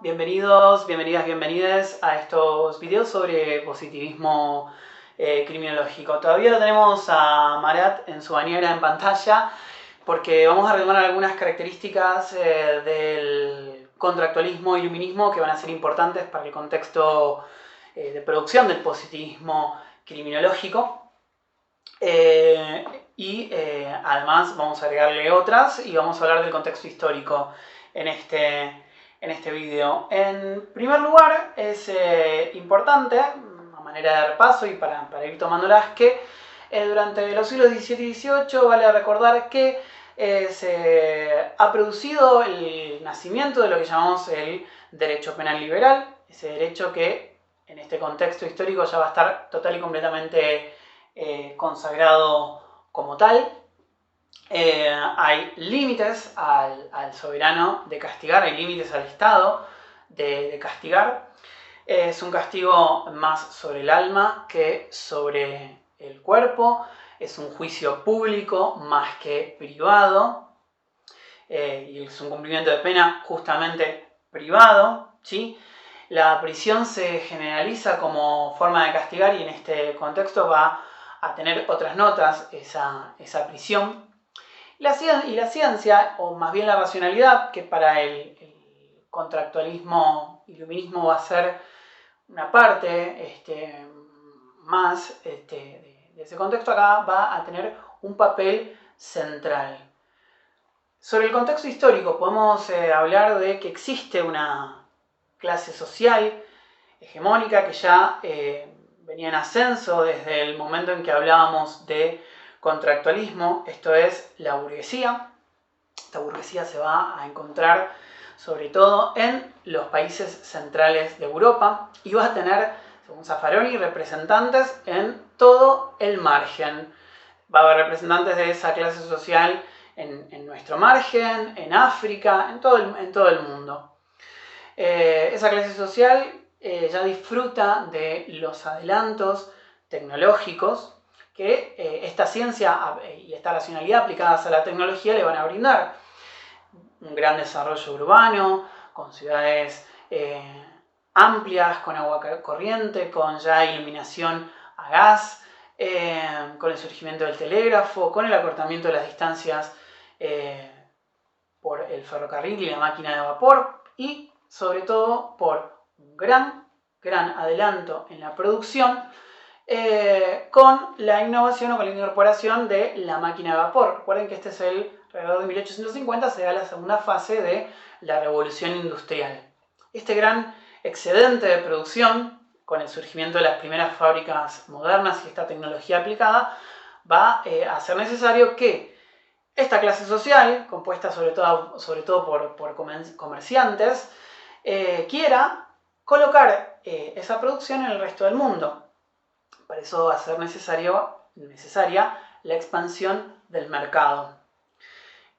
Bienvenidos, bienvenidas, bienvenides a estos videos sobre positivismo criminológico. Todavía lo tenemos a Marat en su bañera en pantalla porque vamos a retomar algunas características del contractualismo y iluminismo que van a ser importantes para el contexto de producción del positivismo criminológico. Además vamos a agregarle otras y vamos a hablar del contexto histórico en este video. En primer lugar, es importante, a manera de repaso y para ir tomándolas, que durante los siglos XVII y XVIII vale recordar que se ha producido el nacimiento de lo que llamamos el derecho penal liberal, ese derecho que en este contexto histórico ya va a estar total y completamente consagrado como tal. Hay límites al soberano de castigar, hay límites al Estado de castigar. Es un castigo más sobre el alma que sobre el cuerpo, es un juicio público más que privado, y es un cumplimiento de pena justamente privado, ¿sí? La prisión se generaliza como forma de castigar y en este contexto va a tener otras notas esa prisión. Y la ciencia, o más bien la racionalidad, que para el contractualismo iluminismo va a ser una parte más de ese contexto, acá va a tener un papel central. Sobre el contexto histórico podemos hablar de que existe una clase social hegemónica que ya venía en ascenso desde el momento en que hablábamos de contractualismo, esto es la burguesía. Esta burguesía se va a encontrar sobre todo en los países centrales de Europa y va a tener, según Zaffaroni, representantes en todo el margen. Va a haber representantes de esa clase social en nuestro margen, en África, en todo el mundo. Esa clase social ya disfruta de los adelantos tecnológicos que esta ciencia y esta racionalidad aplicadas a la tecnología le van a brindar. Un gran desarrollo urbano, con ciudades amplias, con agua corriente, con ya iluminación a gas, con el surgimiento del telégrafo, con el acortamiento de las distancias por el ferrocarril y la máquina de vapor, y sobre todo por un gran adelanto en la producción con la innovación o con la incorporación de la máquina de vapor. Recuerden que este es alrededor de 1850, se da la segunda fase de la revolución industrial. Este gran excedente de producción, con el surgimiento de las primeras fábricas modernas y esta tecnología aplicada, va a ser necesario que esta clase social, compuesta sobre todo por comerciantes, quiera colocar esa producción en el resto del mundo. Para eso va a ser necesaria la expansión del mercado.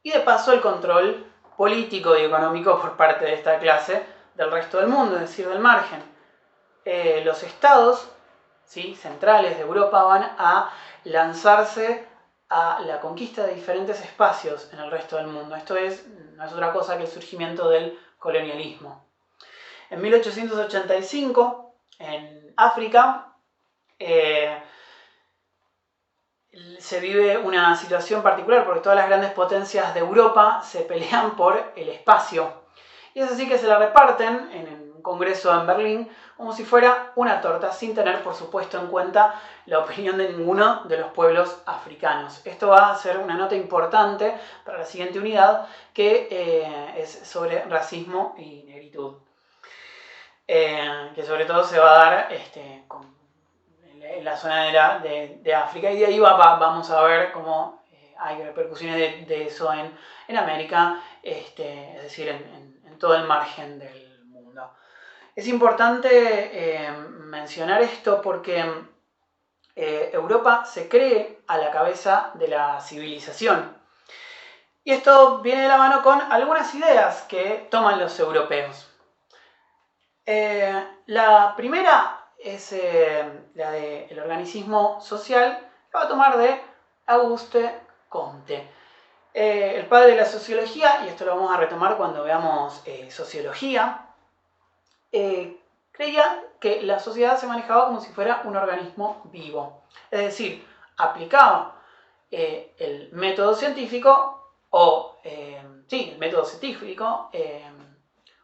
Y de paso el control político y económico por parte de esta clase del resto del mundo, es decir, del margen. Los estados, ¿sí?, centrales de Europa van a lanzarse a la conquista de diferentes espacios en el resto del mundo. Esto no es otra cosa que el surgimiento del colonialismo. En 1885, en África, se vive una situación particular porque todas las grandes potencias de Europa se pelean por el espacio. Y es así que se la reparten en un congreso en Berlín como si fuera una torta, sin tener, por supuesto, en cuenta la opinión de ninguno de los pueblos africanos. Esto va a ser una nota importante para la siguiente unidad, que es sobre racismo y negritud. Que sobre todo se va a dar en la zona de África, y de ahí vamos a ver cómo hay repercusiones de eso en América, es decir, en todo el margen del mundo. Es importante mencionar esto porque Europa se cree a la cabeza de la civilización. Y esto viene de la mano con algunas ideas que toman los europeos. La primera es la del organicismo social, que va a tomar de Auguste Comte, el padre de la sociología, y esto lo vamos a retomar cuando veamos sociología. creía que la sociedad se manejaba como si fuera un organismo vivo. Es decir, aplicaba el método científico o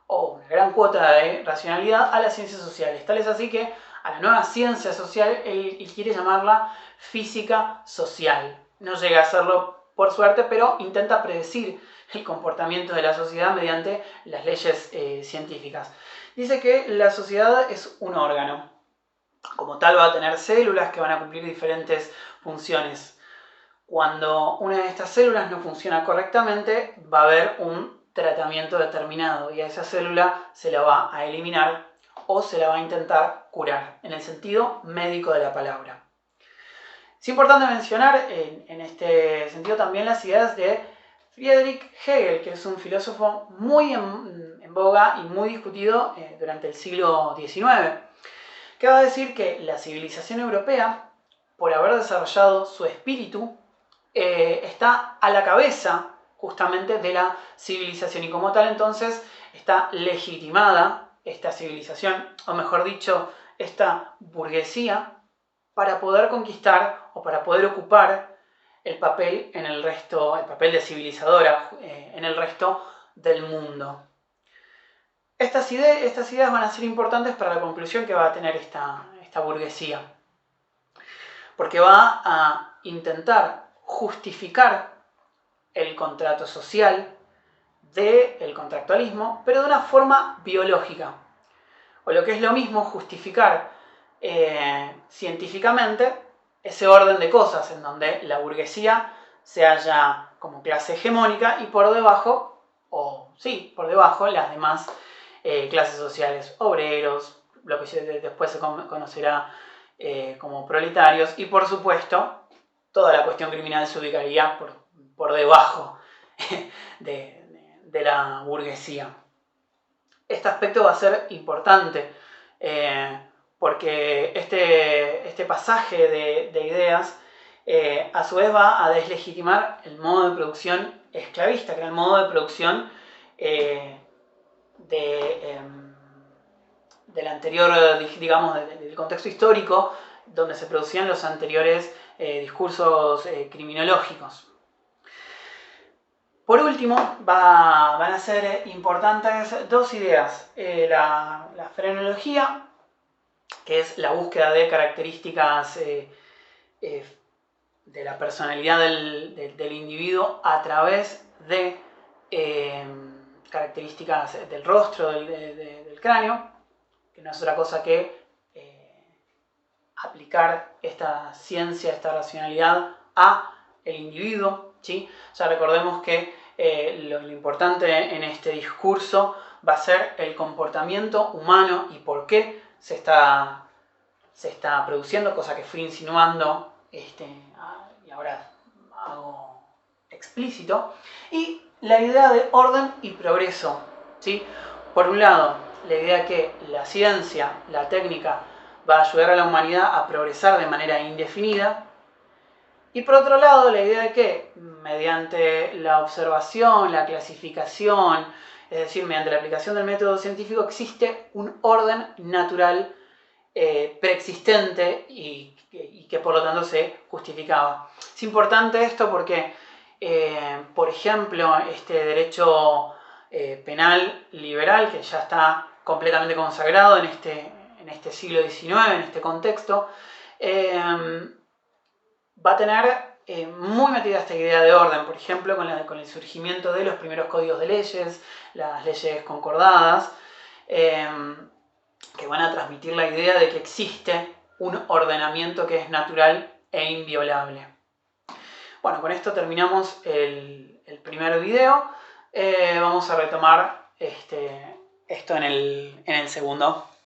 una gran cuota de racionalidad a las ciencias sociales. Tal es así que a la nueva ciencia social él quiere llamarla física social. No llega a hacerlo por suerte, pero intenta predecir el comportamiento de la sociedad mediante las leyes científicas. Dice que la sociedad es un órgano. Como tal va a tener células que van a cumplir diferentes funciones. Cuando una de estas células no funciona correctamente, va a haber un tratamiento determinado y a esa célula se la va a eliminar o se la va a intentar curar, en el sentido médico de la palabra. Es importante mencionar en este sentido también las ideas de Friedrich Hegel, que es un filósofo muy en boga y muy discutido durante el siglo XIX, que va a decir que la civilización europea, por haber desarrollado su espíritu, está a la cabeza justamente de la civilización y como tal entonces está legitimada esta civilización, o mejor dicho, esta burguesía, para poder conquistar o para poder ocupar el papel en el resto, el papel de civilizadora en el resto del mundo. Estas ideas van a ser importantes para la conclusión que va a tener esta burguesía, porque va a intentar justificar el contrato social del contractualismo, pero de una forma biológica. O lo que es lo mismo, justificar científicamente ese orden de cosas en donde la burguesía se halla como clase hegemónica y por debajo, las demás clases sociales, obreros, lo que después se conocerá como proletarios y por supuesto toda la cuestión criminal se ubicaría por debajo de la burguesía. Este aspecto va a ser importante porque este pasaje de ideas a su vez va a deslegitimar el modo de producción esclavista, que era el modo de producción del anterior, digamos, del contexto histórico donde se producían los anteriores discursos criminológicos. Por último, van a ser importantes dos ideas. La frenología, que es la búsqueda de características de la personalidad del individuo a través de características del rostro, del cráneo, que no es otra cosa que aplicar esta ciencia, esta racionalidad a el individuo, ¿sí? Ya recordemos que lo importante en este discurso va a ser el comportamiento humano y por qué se está produciendo, cosa que fui insinuando y ahora hago explícito, y la idea de orden y progreso, ¿sí? Por un lado, la idea que la ciencia, la técnica, va a ayudar a la humanidad a progresar de manera indefinida, y por otro lado, la idea de que mediante la observación, la clasificación, es decir, mediante la aplicación del método científico, existe un orden natural preexistente y que por lo tanto se justificaba. Es importante esto porque, por ejemplo, este derecho penal liberal, que ya está completamente consagrado en este siglo XIX, en este contexto, va a tener muy metida esta idea de orden, por ejemplo, con el surgimiento de los primeros códigos de leyes, las leyes concordadas, que van a transmitir la idea de que existe un ordenamiento que es natural e inviolable. Bueno, con esto terminamos el primer video. Vamos a retomar esto en el segundo.